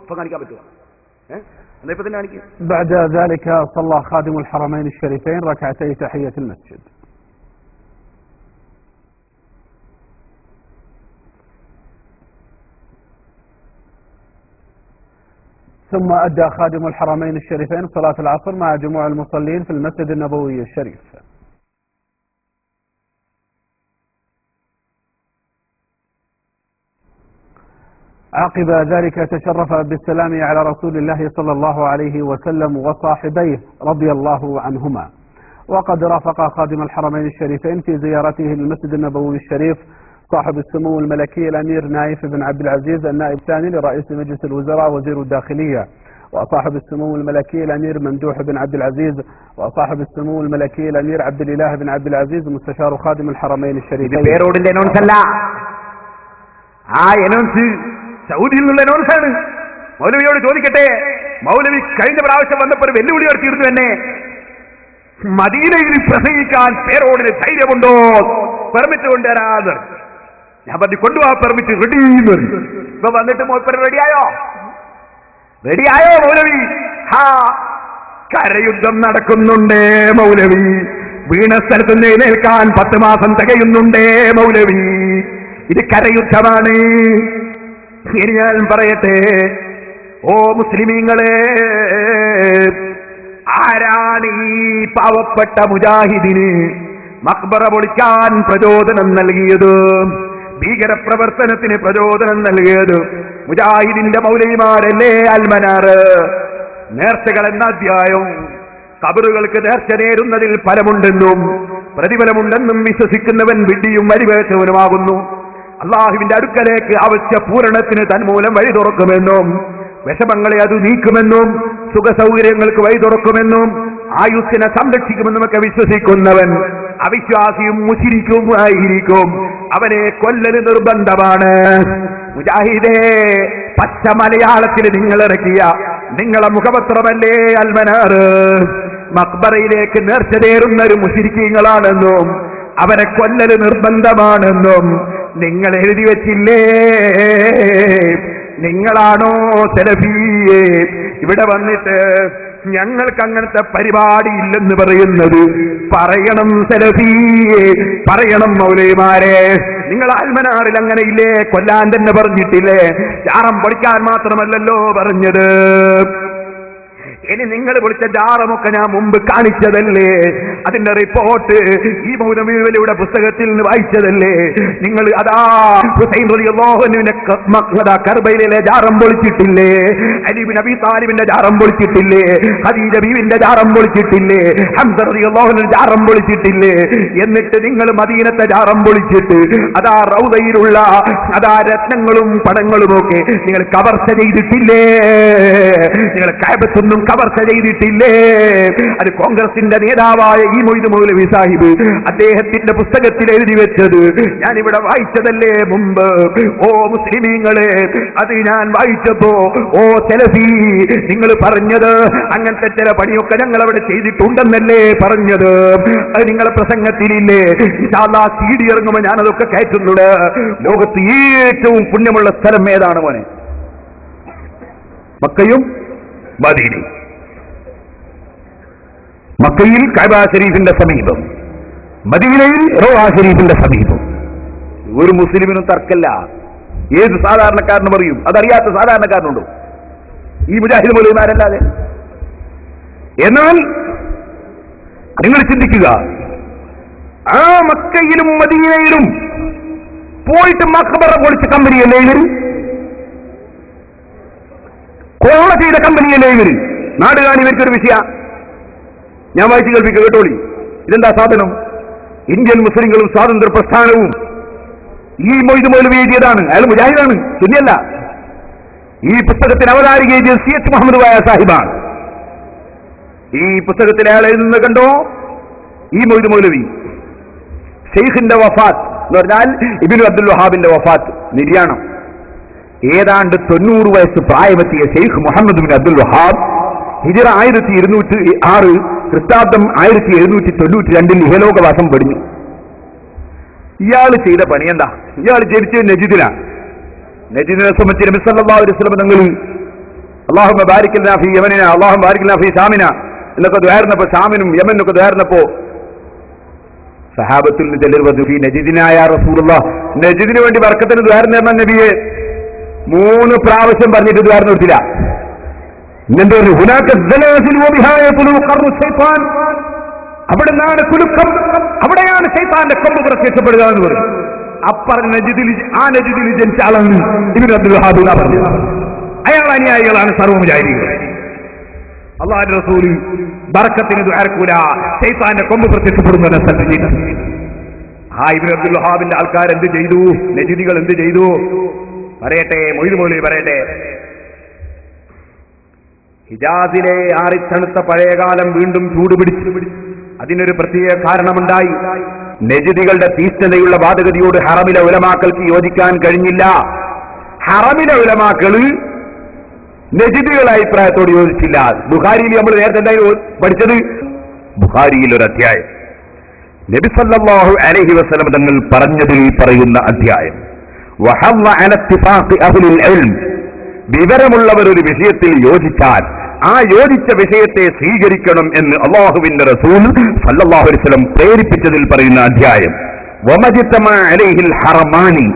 ഇപ്പൊ കാണിക്കാൻ പറ്റുമോ? എന്നാ ഇപ്പൊ തന്നെ കാണിക്കുക. بعد ذلك صلى خادم الحرمين الشريفين ركعتي تحية المسجد. ثم أدى خادم الحرمين الشريفين صلاة العصر مع جموع المصلين في المسجد النبوي الشريف. عقب ذلك تشرف بالسلام على رسول الله صلى الله عليه وسلم وصاحبيه رضي الله عنهما. وقد رافق خادم الحرمين الشريفين في زيارته للمسجد النبوي الشريف صاحب السمو الملكي الأمير نايف بن عبد العزيز النائب الثاني لرئيس مجلس الوزراء وزير الداخلية، وصاحب السمو الملكي الأمير ممدوح بن عبد العزيز، وصاحب السمو الملكي الأمير عبد الإله بن عبد العزيز مستشار خادم الحرمين الشريفين. സൗദിയിൽ നിന്നുള്ള അനൗൺസാണ്. മൗലവിയോട് ചോദിക്കട്ടെ, മൗലവി കഴിഞ്ഞ പ്രാവശ്യം വന്നപ്പോൾ വെല്ലുവിളി നടത്തിയിരുന്നു എന്നെ, മദീനയിൽ പ്രസംഗിക്കാൻ പേരോടിന് ധൈര്യമുണ്ടോ, പെർമിറ്റ് കൊണ്ടുവരാതെ. ഞാൻ പറഞ്ഞു കൊണ്ടുപോവാ പെർമിറ്റ്, റെഡി. ഇപ്പൊ വന്നിട്ട് മോപ്പർ റെഡിയായോ മൗലവി? കരയുദ്ധം നടക്കുന്നുണ്ടേ മൗലവി, വീണ സ്ഥലത്ത് നിന്ന് എഴുന്നേൽക്കാൻ 10 മാസം തികയുന്നുണ്ടേ മൗലവി. ഇത് കരയുദ്ധമാണ്. ഇനി ഞാൻ പറയട്ടെ, ഓ മുസ്ലിമീങ്ങളെ, ആരാണ് ഈ പാവപ്പെട്ട മുജാഹിദിന് മക്ബറ പൊളിക്കാൻ പ്രചോദനം നൽകിയത്, ഭീകരപ്രവർത്തനത്തിന് പ്രചോദനം നൽകിയത്? മുജാഹിദിന്റെ മൗലവിമാരല്ലേ അൽമനാറ്. നേർച്ചകൾ എന്ന അധ്യായം ഖബറുകൾക്ക് നേർച്ച നേരുന്നതിൽ ഫലമുണ്ടെന്നും പ്രതിഫലമുണ്ടെന്നും വിശ്വസിക്കുന്നവൻ വിഡ്ഢിയും വഴിവേശവനുമാകുന്നു. അള്ളാഹുവിന്റെ അടുക്കലേക്ക് അവശ്യ പൂരണത്തിന് തന്മൂലം വഴി തുറക്കുമെന്നും വിഷമങ്ങളെ അത് നീക്കുമെന്നും സുഖസൗകര്യങ്ങൾക്ക് വഴി തുറക്കുമെന്നും ആയുസ്സിനെ സംരക്ഷിക്കുമെന്നുമൊക്കെ വിശ്വസിക്കുന്നവൻ അവിശ്വാസിയും മുശിരിക്കുമായിരിക്കും. അവനെ കൊല്ലല് നിർബന്ധമാണ്. മുജാഹിദേ, പച്ച മലയാളത്തിൽ നിങ്ങൾ ഇറക്കിയ നിങ്ങളെ മുഖപത്രമല്ലേ അൽമനാറ്. മക്ബറയിലേക്ക് നേർച്ച നേരുന്ന ഒരു മുശിരിക്കീങ്ങളാണെന്നും അവരെ കൊല്ലല് നിർബന്ധമാണെന്നും നിങ്ങൾ എഴുതി വെച്ചില്ലേ? നിങ്ങളാണോ സലഫിയെ ഇവിടെ വന്നിട്ട് ഞങ്ങൾക്ക് അങ്ങനത്തെ പരിപാടി ഇല്ലെന്ന് പറയുന്നത്? പറയണം സലഫിയെ, പറയണം മൗലവിമാരെ. നിങ്ങൾ അൽമനാറിൽ അങ്ങനെ ഇല്ലേ? കൊല്ലാൻ തന്നെ പറഞ്ഞിട്ടില്ലേ? ജാറം പൊളിക്കാൻ മാത്രമല്ലല്ലോ പറഞ്ഞത്. ഇനി നിങ്ങൾ പൊളിച്ച ജാറമൊക്കെ ഞാൻ മുമ്പ് കാണിച്ചതല്ലേ? അതിന്റെ റിപ്പോർട്ട് ഈ മൗലവിയുടെ പുസ്തകത്തിൽ നിന്ന് വായിച്ചതല്ലേ? നിങ്ങൾ അതാ ഹുസൈൻ റളിയല്ലാഹു അൻഹുവിന്റെ കർബയിലെ ജാറം പൊളിച്ചിട്ടില്ലേ? അലി ഇബ്നു അബീ താലിബിന്റെ ജാറം പൊളിച്ചിട്ടില്ലേ? ഖദീജ ബീവിന്റെ ജാറം പൊളിച്ചിട്ടില്ലേ? ഹംസ റളിയല്ലാഹു അൻഹു ജാറം പൊളിച്ചിട്ടില്ലേ? എന്നിട്ട് നിങ്ങൾ മദീനത്തെ ജാറം പൊളിച്ചിട്ട് അതാ റൗദയിലുള്ള അതാ രത്നങ്ങളും പടങ്ങളുമൊക്കെ നിങ്ങൾ കവർച്ച ചെയ്തിട്ടില്ലേ? നിങ്ങൾ കഅബത്തൊന്നും കവർച്ച ചെയ്തിട്ടില്ലേ? അത് കോൺഗ്രസിന്റെ നേതാവായ ഈ മൊയ്ദ് മൗലവി സാഹിബ് അദ്ദേഹത്തിന്റെ പുസ്തകത്തിൽ എഴുതി വെച്ചത് ഞാനിവിടെ വായിച്ചതല്ലേ മുമ്പ്? ഓ മുസ്ലിമീങ്ങളെ, അത് ഞാൻ വായിച്ചപ്പോ ഓ സലഫി നിങ്ങൾ പറഞ്ഞത് അങ്ങനത്തെ ചില പണിയൊക്കെ ഞങ്ങൾ അവിടെ ചെയ്തിട്ടുണ്ടെന്നല്ലേ പറഞ്ഞത്? അത് നിങ്ങളെ പ്രസംഗത്തിലില്ലേ? ഇൻഷാ അല്ലാഹ് CD ഇറങ്ങുമ്പോൾ ഞാനതൊക്കെ കയറ്റുന്നുണ്ട്. ലോകത്ത് ഏറ്റവും പുണ്യമുള്ള സ്ഥലം ഏതാണ് മോനെ? മക്കയും മദീനയും. മക്കയിൽ കഅബ ശരീഫിന്റെ സമീപം, മദീനയിൽ റൗള ശരീഫിന്റെ സമീപം. ഒരു മുസ്ലിമിനും തർക്കല്ല. ഏത് സാധാരണക്കാരനും പറയും. അതറിയാത്ത സാധാരണക്കാരനുണ്ടോ ഈ മുജാഹിദ് മൗലവിമാരല്ലാതെ? എന്നാൽ നിങ്ങൾ ചിന്തിക്കുക, ആ മക്കയിലും മദീനയിലും പോയിട്ട് മഖബറ പൊളിച്ച കമ്പനിയല്ലേ ഇവര്? കൊള്ള ചെയ്ത കമ്പനിയല്ലേ ഇവര്? നാടുകാണി ഇവർക്കൊരു വിഷയ. ഞാൻ വായിച്ചു കേൾപ്പിക്കുക, കേട്ടോളി. ഇതെന്താ സാധനം? ഇന്ത്യൻ മുസ്ലിങ്ങളും സ്വാതന്ത്ര്യ പ്രസ്ഥാനവും ഈ മൊയ്ദ് മൗലവി എഴുതിയതാണ്. അയാൾ മുജാഹിദാണ്, സുന്നിയല്ല. ഈ പുസ്തകത്തിന് അവതാരിക എഴുതിയത് CH മുഹമ്മദ് വായ സാഹിബാണ്. ഈ പുസ്തകത്തിൽ അയാൾ എഴുതുന്നത് കണ്ടോ? ഈ മൊയ്ദ് മൗലവി ഷെയ്ഖിന്റെ വഫാത്ത് എന്ന് പറഞ്ഞാൽ ഇബ്നു അബ്ദുൽ വഹാബിന്റെ വഫാത്ത്, നിര്യാണം. ഏതാണ്ട് 90 വയസ്സ് പ്രായമെത്തിയ ഷെയ്ഖ് മുഹമ്മദ് ബിൻ അബ്ദുൽ വഹാബ് ഹിജ്റ 1206 ക്രിസ്താബ്ദം 1792 ഇഹലോകവാസം വെടിഞ്ഞു. ഇയാൾ ചെയ്ത പണി എന്താ? ഇയാൾ ജനിച്ചത് നജിദിലാണ്. നജിദിനെ സംബന്ധിച്ച് നബി സല്ലല്ലാഹു അലൈഹി വസല്ലം തങ്ങൾ അല്ലാഹുമ്മ ബാരിക് ലനാ ഫീ യമനിന, അല്ലാഹുമ്മ ബാരിക് ലനാ ഫീ സാമിന എന്നൊക്കെ ദ്വാരുന്നപ്പോ, ഷാമിനും യമനൊക്കെ ദ്വാരുന്നപ്പോ സഹാബത്തിൽ ചിലർ പറഞ്ഞു ഫീ നജിദിനായ റസൂലുള്ളാഹ്, നജിദിന് വേണ്ടി ബർക്കത്തിന് ദ്വാരം തരണം നബിയെ. 3 പ്രാവശ്യം പറഞ്ഞിട്ട് ദ്വാരം നിർത്തില്ല. ഇന്നെന്താ അവിടെ നിന്നാണ് കുലുക്കം, അവിടെയാണ് ശൈത്താന്റെ കൊമ്പ് പ്രത്യക്ഷപ്പെടുക എന്ന് പറയും. അപ്പറഞ്ഞ നജിദിൽ, ആ നജിദിൽ ജനിച്ച ആളാണ് ഇബ്നു അബ്ദുൽ വഹാബ് പറഞ്ഞത്. അയാൾ അനുയായികളാണ് സർവ്വമുജാഹിദീങ്ങൾ. അല്ലാഹുവിന്റെ റസൂൽ ബർക്കത്തിന് ദുആർക്കൂല, ശൈത്താന്റെ കൊമ്പ് പ്രത്യക്ഷപ്പെടുന്ന സ്ഥലത്ത് ആ ഇബ്നു അബ്ദുൽ വഹാബിന്റെ ആൾക്കാർ എന്ത് ചെയ്തു? നജിദികൾ എന്ത് ചെയ്തു പറയട്ടെ, മൊയ്ത് മൗലവി പറയട്ടെ. ഹിജാസിലെ ആറിത്തണുത്ത പഴയകാലം വീണ്ടും ചൂടുപിടിച്ചു. അതിനൊരു പ്രത്യേക കാരണമുണ്ടായി. നജിദികളുടെ തീഷ്ണതയുള്ള വാദഗതിയോട് ഹറമിലെ ഉലമാക്കൾക്ക് യോജിക്കാൻ കഴിഞ്ഞില്ല. ഹറമിലെ ഉലമാക്കള് നജിദികളുടെ അഭിപ്രായത്തോട് യോജിച്ചില്ല. ബുഖാരിയിൽ നമ്മൾ നേരത്തെ എന്തായാലും പഠിച്ചത്, ബുഖാരിയിൽ ഒരു അധ്യായം നബി സല്ലല്ലാഹു അലൈഹി വസല്ലം തങ്ങൾ പറഞ്ഞതിൽ പറയുന്ന അധ്യായം, വഹല്ല അല ഇത്തിഫാഖി അഹ്ലുൽ ഇൽം, വിവരമുള്ളവർ ഒരു വിഷയത്തിൽ യോജിച്ചാൽ ആ യോജിച്ച വിഷയത്തെ സ്വീകരിക്കണം എന്ന് അല്ലാഹുവിന്റെ റസൂൽ സല്ലല്ലാഹു അലൈഹി വസല്ലം പ്രേരിപ്പിച്ചതിൽ പറയുന്ന അധ്യായം. വമജ്തമ അലൈഹിൽ ഹറമാനി,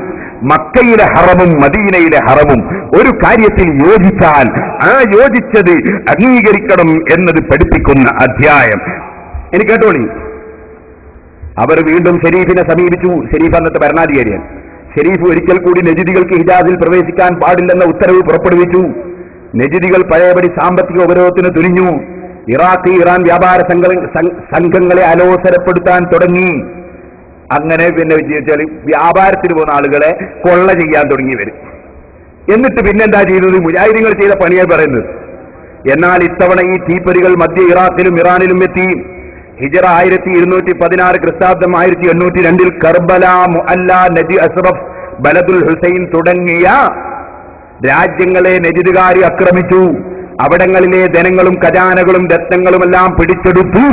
മക്കയിലെ ഹറമും മദീനയിലെ ഹറമും ഒരു കാര്യത്തിൽ യോജിച്ചാൽ ആ യോജിച്ചത് അംഗീകരിക്കണം എന്നത് പഠിപ്പിക്കുന്ന അധ്യായം. ഇനി കേട്ടോളി. അവർ വീണ്ടും ഷരീഫിനെ സമീപിച്ചു. ഷരീഫ് അന്നത്തെ ഭരണാധികാരിയാണ്. ഷരീഫ് ഒരിക്കൽ കൂടി നജിദികൾക്ക് ഹിജാസിൽ പ്രവേശിക്കാൻ പാടില്ലെന്ന ഉത്തരവ് പുറപ്പെടുവിച്ചു. നജിദികൾ പഴയപടി സാമ്പത്തിക ഉപരോധത്തിന് തുനിഞ്ഞു. ഇറാഖ്, ഇറാൻ വ്യാപാര സംഘങ്ങളെ അലോസരപ്പെടുത്താൻ തുടങ്ങി. അങ്ങനെ പിന്നെ വെച്ചാൽ വ്യാപാരത്തിന് പോകുന്ന ആളുകളെ കൊള്ള ചെയ്യാൻ തുടങ്ങി വരും. എന്നിട്ട് പിന്നെന്താ ചെയ്തത്? മുജാഹിദീങ്ങൾ ചെയ്ത പണിയായി പറയുന്നത്. എന്നാൽ ഇത്തവണ ഈ തീപ്പൊരികൾ മധ്യ ഇറാഖിലും ഇറാനിലും എത്തി. ഹിജറ 1216, ക്രിസ്താബ്ദം 1802 കർബല, മുഅല്ല, നജി അസ്റഫ്, ബലദുൽ ഹുസൈൻ തുടങ്ങിയ രാജ്യങ്ങളെ നജിദുകാരി ആക്രമിച്ചു. അവിടങ്ങളിലെ ധനങ്ങളും ഖജാനകളും രത്നങ്ങളുമെല്ലാം പിടിച്ചെടുത്തു.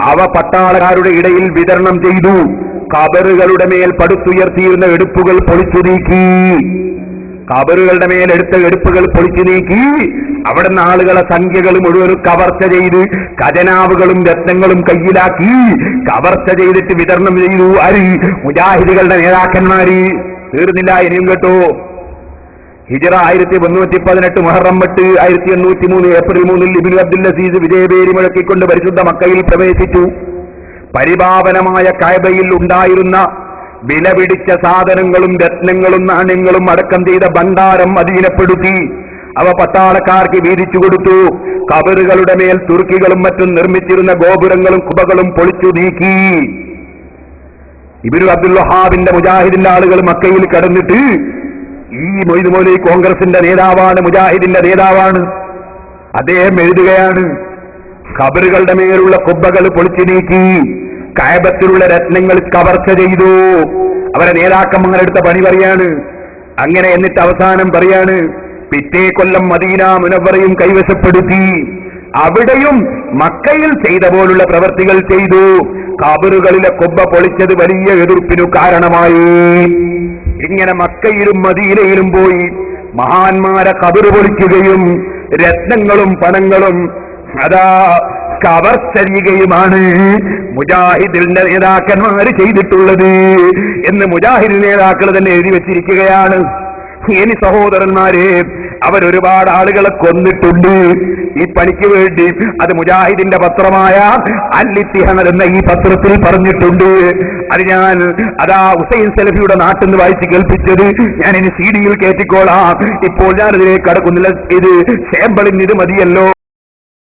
അവ പട്ടാളക്കാരുടെ ഇടയിൽ വിതരണം ചെയ്തു. ഖബറുകളുടെ മേൽ പടുത്തുയർത്തിയിരുന്ന എടുപ്പുകൾ പൊളിച്ചു നീക്കി. ഖബറുകളുടെ മേൽ എടുത്ത എടുപ്പുകൾ പൊളിച്ചു നീക്കി. അവിടുന്ന് ആളുകളെ സംഖ്യകൾ മുഴുവനും കവർച്ച ചെയ്ത് ഖജനാവുകളും രത്നങ്ങളും കയ്യിലാക്കി കവർച്ച ചെയ്തിട്ട് വിതരണം ചെയ്തു. ആര്? മുജാഹിദുകളുടെ നേതാക്കന്മാര്. തീർന്നില്ല, ഇനിയും കേട്ടോ. ഹിജറ 1318 മുഹറം 8 1803 ഏപ്രിൽ 3 ഇബ്നു അബ്ദുൽ അസീസ് വിജയപേരി മുഴക്കിക്കൊണ്ട് പരിശുദ്ധ മക്കയിൽ പ്രവേശിച്ചു. പരിപാവനമായ കഅബയിൽ ഉണ്ടായിരുന്ന വിലപിടിച്ച സാധനങ്ങളും രത്നങ്ങളും നാണ്യങ്ങളും അടക്കം ചെയ്ത ഭണ്ഡാരം അധീനപ്പെടുത്തി. അവ പട്ടാളക്കാർക്ക് വീതിച്ചു കൊടുത്തു. ഖബറുകളുടെ മേൽ തുർക്കികളും മറ്റും നിർമ്മിച്ചിരുന്ന ഗോപുരങ്ങളും കുബകളും പൊളിച്ചു നീക്കി. ഇബ്നു അബ്ദുൽ വഹാബിന്റെ മുജാഹിദിന്റെ ആളുകൾ മക്കയിൽ കടന്നിട്ട്, ഈ മൊയ്ത് മൗലവി കോൺഗ്രസിന്റെ നേതാവാണ്, മുജാഹിദിന്റെ നേതാവാണ്, അദ്ദേഹം എഴുതുകയാണ്, ഖബറുകളുടെ മേലുള്ള കുബ്ബകൾ പൊളിച്ചു നീക്കി, കഅബത്തിലുള്ള രത്നങ്ങൾ കവർച്ച ചെയ്തു. അവരെ നേതാക്കന്മാർ എടുത്ത പണി പറയാണ്. അങ്ങനെ എന്നിട്ട് അവസാനം പറയാണ്, പിറ്റേ കൊല്ലം മദീന മുനവ്വറയും കൈവശപ്പെടുത്തി. അവിടെയും മക്കയിൽ ചെയ്ത പോലുള്ള പ്രവർത്തികൾ ചെയ്തു. ഖബറുകളിലെ കുബ്ബ പൊളിച്ചത് വലിയ എതിർപ്പിനു കാരണമായി. ഇങ്ങനെ മക്കയിലും മദീനയിലും പോയി മഹാന്മാരെ ഖബറ് പൊളിക്കുകയും രത്നങ്ങളും പണങ്ങളും അതാ കവർച്ച ചെയ്യുകയുമാണ് മുജാഹിദിന്റെ നേതാക്കന്മാർ ചെയ്തിട്ടുള്ളത് എന്ന് മുജാഹിദ് നേതാക്കൾ തന്നെ എഴുതി വെച്ചിരിക്കുകയാണ്. ഇനി സഹോദരന്മാരെ, അവരൊരുപാട് ആളുകളെ കൊന്നിട്ടുണ്ട് ഈ പണിക്ക് വേണ്ടി. അത് മുജാഹിദിന്റെ പത്രമായ അൽ-ഇത്തിഹാദ് എന്ന ഈ പത്രത്തിൽ പറഞ്ഞിട്ടുണ്ട്. അത് ഞാൻ ഹുസൈൻ സലഫിയുടെ നാട്ടിൽ നിന്ന് വായിച്ച് കേൾപ്പിച്ചത് ഞാൻ ഇനി CD-യിൽ കയറ്റിക്കോളാം. ഇപ്പോൾ ഞാനതിലേക്ക് കടക്കുന്നില്ല. ഇത് സാമ്പിളിന് ഇത് മതിയല്ലോ.